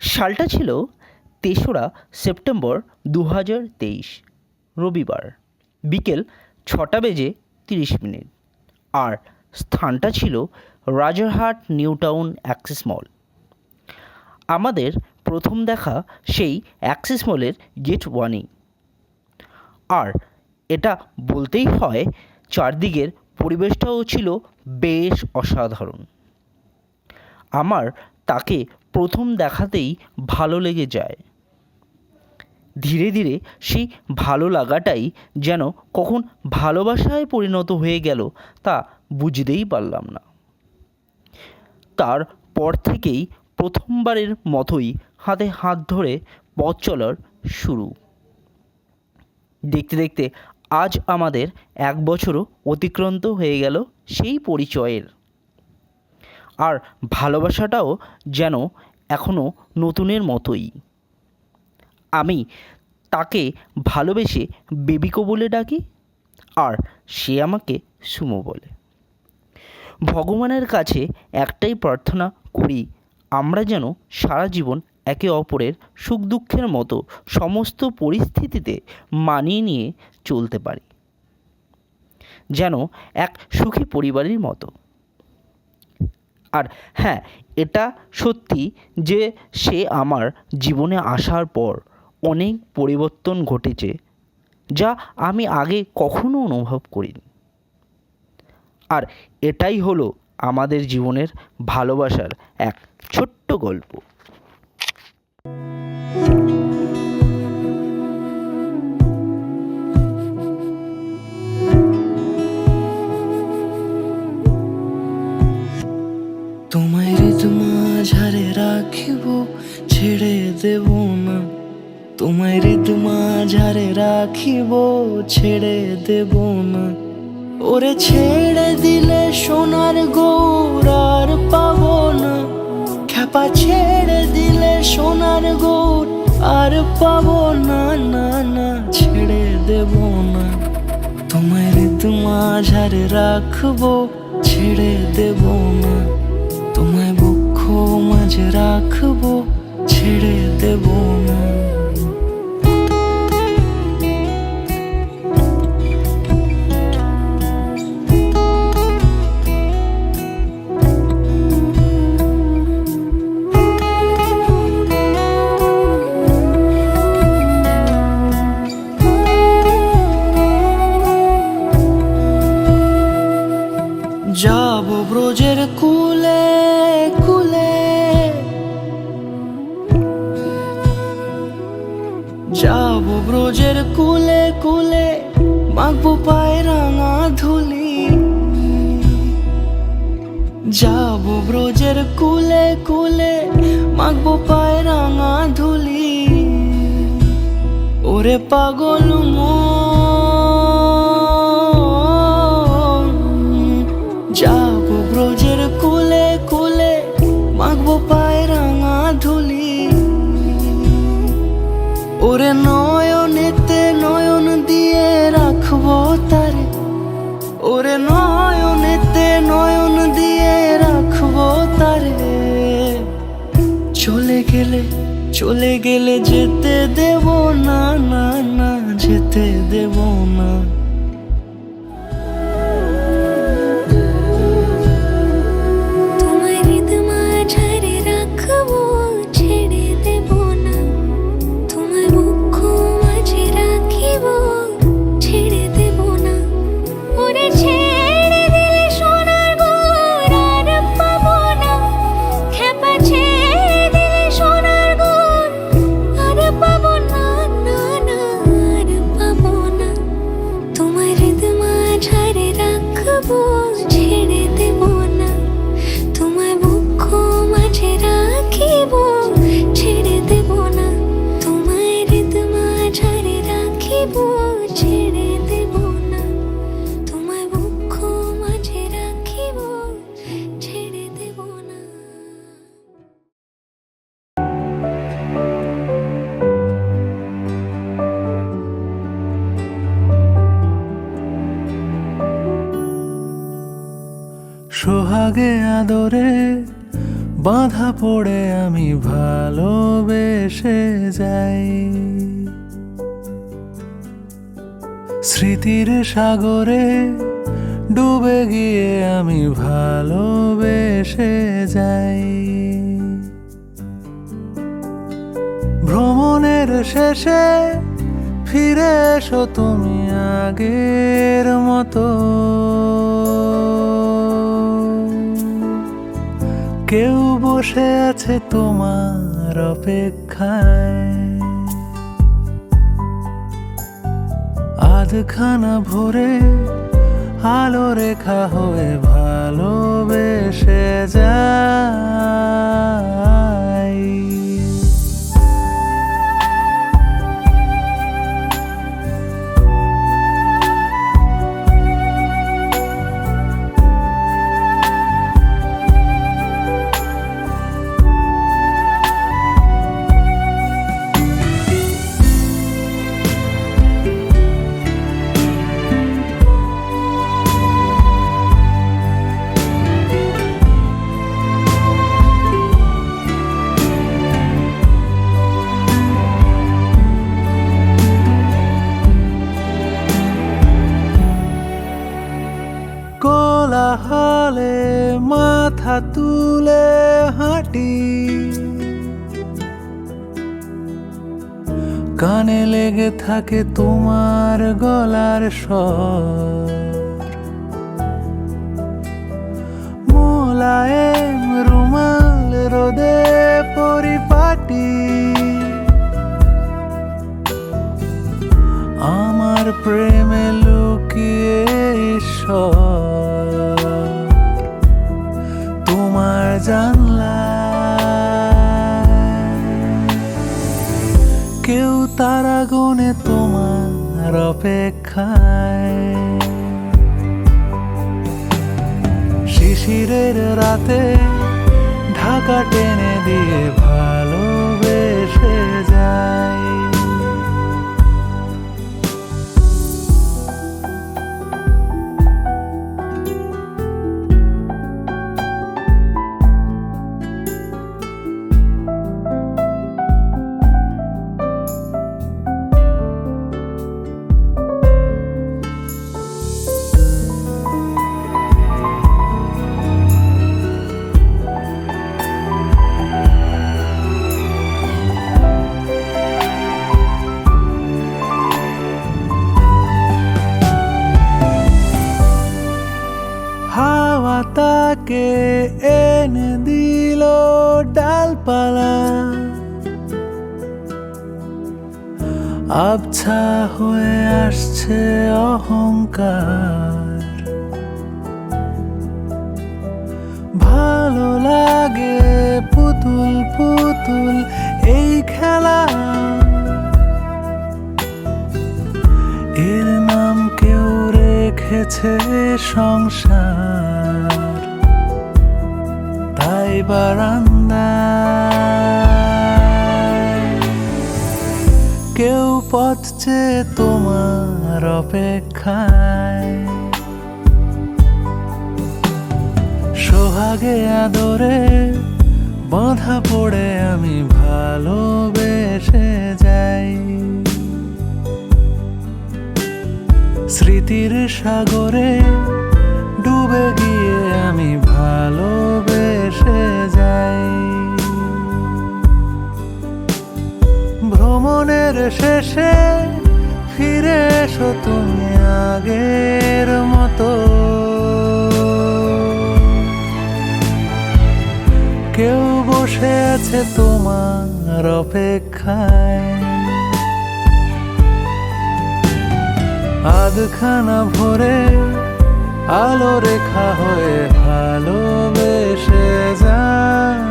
সালটা ছিল ৩রা সেপ্টেম্বর ২০২৩, রবিবার, বিকেল ৬:৩০। আর স্থানটা ছিল রাজারহাট নিউ টাউন অ্যাক্সিস মল। আমাদের প্রথম দেখা সেই অ্যাক্সিস মলের গেট 1-এই। আর এটা বলতেই হয়, চারদিকের পরিবেশটাও ছিল বেশ অসাধারণ। আমার তাকে প্রথম দেখাতেই ভালো লেগে যায়। ধীরে ধীরে সেই ভালো লাগাটাই যেন কখন ভালোবাসায় পরিণত হয়ে গেল তা বুঝতেই পারলাম না। তারপর থেকেই প্রথমবারের মতোই হাতে হাত ধরে পথ চলার শুরু। দেখতে দেখতে আজ আমাদের 1 বছরও অতিক্রান্ত হয়ে গেল সেই পরিচয়ের। আর ভালোবাসাটাও যেন এখনও নতুনের মতোই। আমি তাকে ভালোবেসে বেবিকো বলে ডাকি, আর সে আমাকে সুমো বলে। ভগবানের কাছে একটাই প্রার্থনা করি, আমরা যেন সারা জীবন একে অপরের সুখ দুঃখের মতো সমস্ত পরিস্থিতিতে মানিয়ে নিয়ে চলতে পারি, যেন এক সুখী পরিবারের মতো। আর হ্যাঁ, এটা সত্যি যে সে আমার জীবনে আসার পর অনেক পরিবর্তন ঘটেছে, যা আমি আগে কখনো অনুভব করিনি। আর এটাই হলো আমাদের জীবনের ভালোবাসার এক ছোট্ট গল্প। তোমায় হৃদ মাঝারে রাখিব, ছেড়ে দেব না। তোমায় হৃদ মাঝারে রাখিব, ছেড়ে দেব না। ওরে ছেড়ে দিলে সোনার গৌর আর পাবো না। খ্যাপা ছেড়ে দিলে সোনার গৌর আর পাবো না, না না, ছেড়ে দেব না। তোমায় হৃদ মাঝারে রাখবো, ছেড়ে দেব না। তোমায় বক্ষ মাঝে রাখবো, ছেড়ে দেব না। যাব ব্রজের কুলে কুলে, যাব ব্রজের কুলে কুলে, মাখবো পায়ে রাঙা ধুলি। যাব ব্রজের কুলে কুলে, মাখবো পায়ে রাঙা ধুলি। ওরে পাগল যাব ব্রজের কুলে কুলে, মাখবো পায়ে রাঙা ধুলি। ওরে নয়নেতে নয়ন দিয়ে রাখবো তারে, ওরে নয়নেতে নয়ন দিয়ে রাখবো তারে। চলে গেলে চলে গেলে যেতে দেব না, না না, যেতে দেব না। সোহাগে আদরে বাঁধা পড়ে আমি ভালোবেসে যাই। স্মৃতির সাগরে ডুবে গিয়ে আমি ভালোবেসে যাই। ভ্রমণের শেষে ফিরে এসো তুমি আগের মতো। কেউ বসে আছে তোমার অপেক্ষায়, আধখানা ভরে আলো রেখা হয়ে ভালোবেসে যাই। কোলাহলে মাথা তুলে হাঁটি, কানে লেগে থাকে তোমার গলার স্বর। মোলায়েম রুমাল রোদে পরিপাটি, আমার প্রেমে লুকিয়ে ঈশ্বর। তোমার জানলায় কেউ তারা গুনে তোমার অপেক্ষায়। শিশিরের রাতে ঢাকা টেনে দিয়ে ভালোবেসে যাই। হাওয়া তাকে এনে দিল ডালপালা, আবছা হয়ে আসছে অহংকার। ভালো লাগে পুতুল পুতুল এই খেলা, এর নাম কেউ রেখেছে সংসার। তাই বারান্দায় কেউ পথ চেয়ে তোমার অপেক্ষায়। সোহাগে আদরে বাঁধা পড়ে আমি ভালোবেসে যাই। স্মৃতির সাগরে ডুবে গিয়ে আমি ভালোবেসে যাই। ভ্রমণের শেষে ফিরে এসো তুমি আগের মতো। কেউ বসে আছে তোমার অপেক্ষায়, আধখানা ভরে আলো রেখা হয়ে ভালোবেসে যায়।